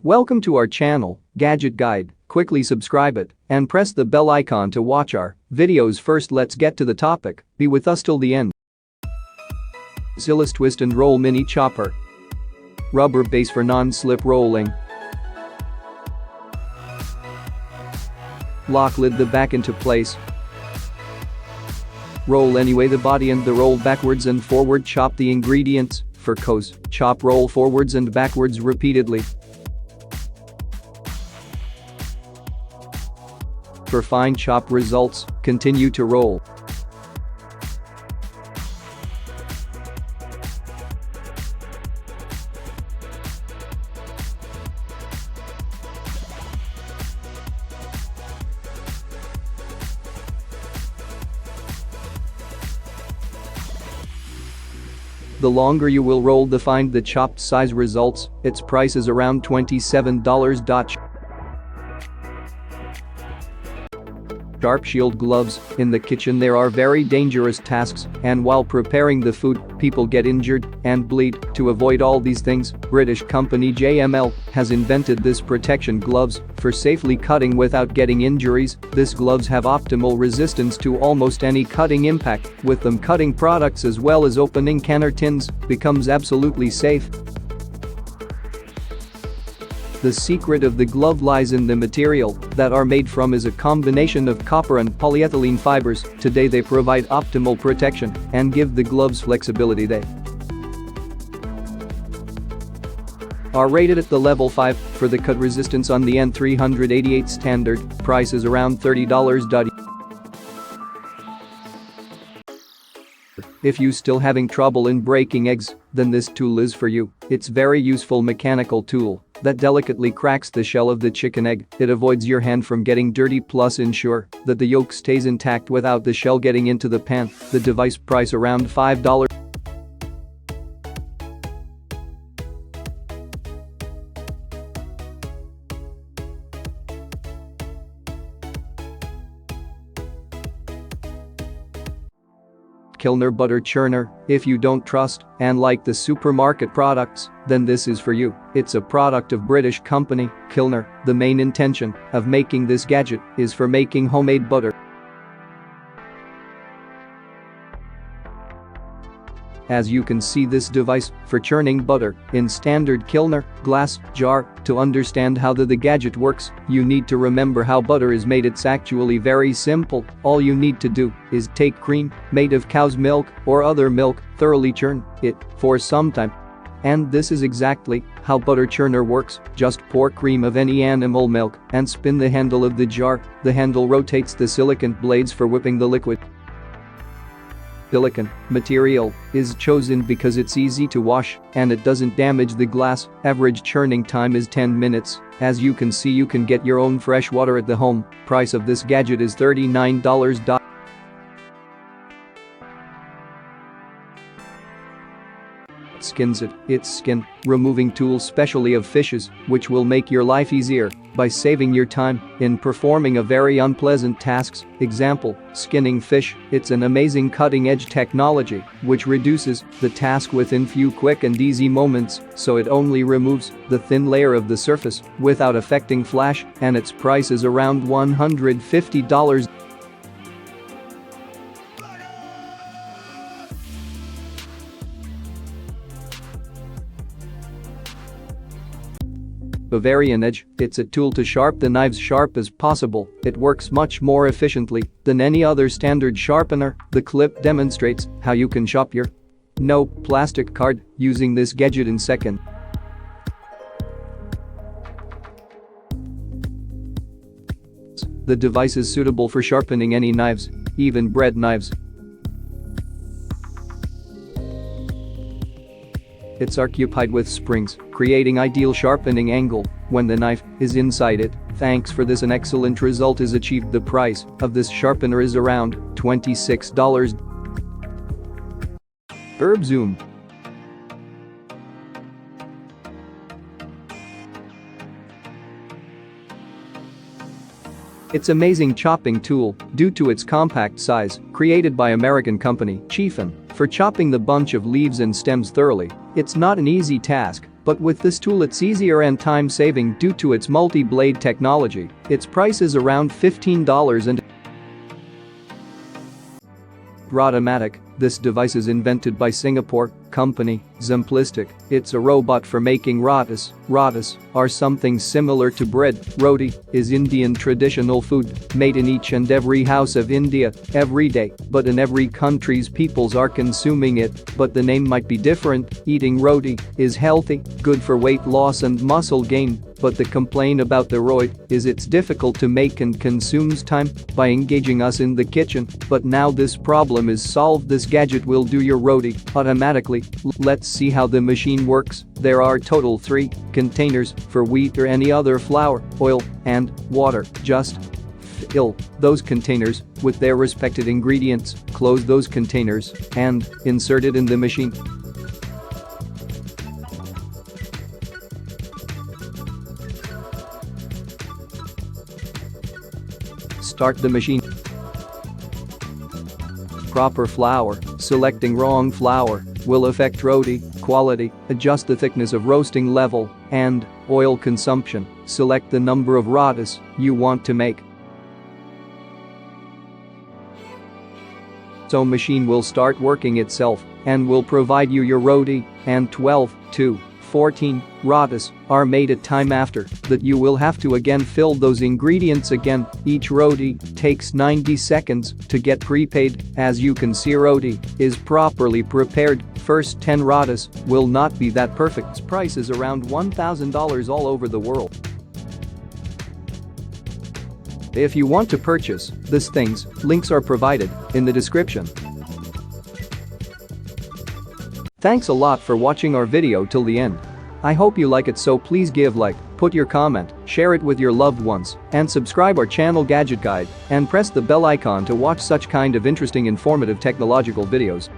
Welcome to our channel, Gadget Guide. Quickly subscribe it and press the bell icon to watch our videos. First, let's get to the topic. Be with us till the end. Zyliss Twist and Roll Mini Chopper. Rubber base for non-slip rolling. Lock lid the back into place. Roll anyway the body and the roll backwards and forward. Chop the ingredients. For coarse, chop roll forwards and backwards repeatedly. For fine chop results, continue to roll. The longer you will roll, the fine the chopped size results. Its price is around $27. Sharp shield gloves. In the kitchen there are very dangerous tasks, and while preparing the food, people get injured and bleed. To avoid all these things, British company JML has invented this protection gloves for safely cutting without getting injuries. These gloves have optimal resistance to almost any cutting impact. With them, cutting products as well as opening canner tins becomes absolutely safe. The secret of the glove lies in the material that are made from is a combination of copper and polyethylene fibers. Today they provide optimal protection and give the gloves flexibility they are rated at the level 5 for the cut resistance on the N388 standard. Price is around $30. If you still having trouble in breaking eggs, then this tool is for you. It's very useful mechanical tool that delicately cracks the shell of the chicken egg. It avoids your hand from getting dirty plus ensure that the yolk stays intact without the shell getting into the pan. The device price around $5. Kilner butter churner. If you don't trust and like the supermarket products, then this is for you. It's a product of British company, Kilner. The main intention of making this gadget is for making homemade butter. As you can see, this device for churning butter in standard Kilner glass jar. To understand how the gadget works, you need to remember how butter is made. It's actually very simple. All you need to do is take cream made of cow's milk or other milk, thoroughly churn it for some time. And this is exactly how butter churner works. Just pour cream of any animal milk and spin the handle of the jar. The handle rotates the silicone blades for whipping the liquid. Silicone material is chosen because it's easy to wash and it doesn't damage the glass. Average churning time is 10 minutes. As you can see, you can get your own fresh water at the home. Price of this gadget is $39. Skinzit. It's skin removing tool specially of fishes, which will make your life easier by saving your time in performing a very unpleasant tasks. Example, skinning fish. It's an amazing cutting-edge technology which reduces the task within few quick and easy moments, so it only removes the thin layer of the surface without affecting flash, and its price is around $150. Bavarian Edge. It's a tool to sharpen the knives sharp as possible. It works much more efficiently than any other standard sharpener. The clip demonstrates how you can chop your no plastic card using this gadget in seconds. The device is suitable for sharpening any knives, even bread knives. It's occupied with springs, creating ideal sharpening angle when the knife is inside it. Thanks for this, an excellent result is achieved. The price of this sharpener is around $26. Herb Zoom. It's amazing chopping tool due to its compact size, created by American company Churner for chopping the bunch of leaves and stems thoroughly. It's not an easy task, But with this tool it's easier and time-saving due to its multi-blade technology. Its price is around $15 and Rotimatic. This device is invented by Singapore company Simplistic. It's a robot for making rotis. Rotis are something similar to bread. Roti is Indian traditional food made in each and every house of India every day, but in every country's peoples are consuming it, but the name might be different. Eating roti is healthy, good for weight loss and muscle gain, but the complaint about the roti is it's difficult to make and consumes time by engaging us in the kitchen, but now this problem is solved. This gadget will do your roti automatically. Let's see how the machine works. There are total 3 containers for wheat or any other flour, oil, and water. Just fill those containers with their respected ingredients, close those containers, and insert it in the machine. Start the machine. Proper flour. Selecting wrong flour will affect roti quality. Adjust the thickness of roasting level and oil consumption. Select the number of rotis you want to make. So machine will start working itself and will provide you your roti, and 12 to 14 rotis are made at time. After that you will have to again fill those ingredients again. Each roti takes 90 seconds to get prepaid. As you can see, roti is properly prepared. First 10 rotis will not be that perfect. Its price is around $1,000 all over the world. If you want to purchase these things, links are provided in the description. Thanks a lot for watching our video till the end. I hope you like it, so please give like, put your comment, share it with your loved ones, and subscribe our channel Gadget Guide and press the bell icon to watch such kind of interesting informative technological videos.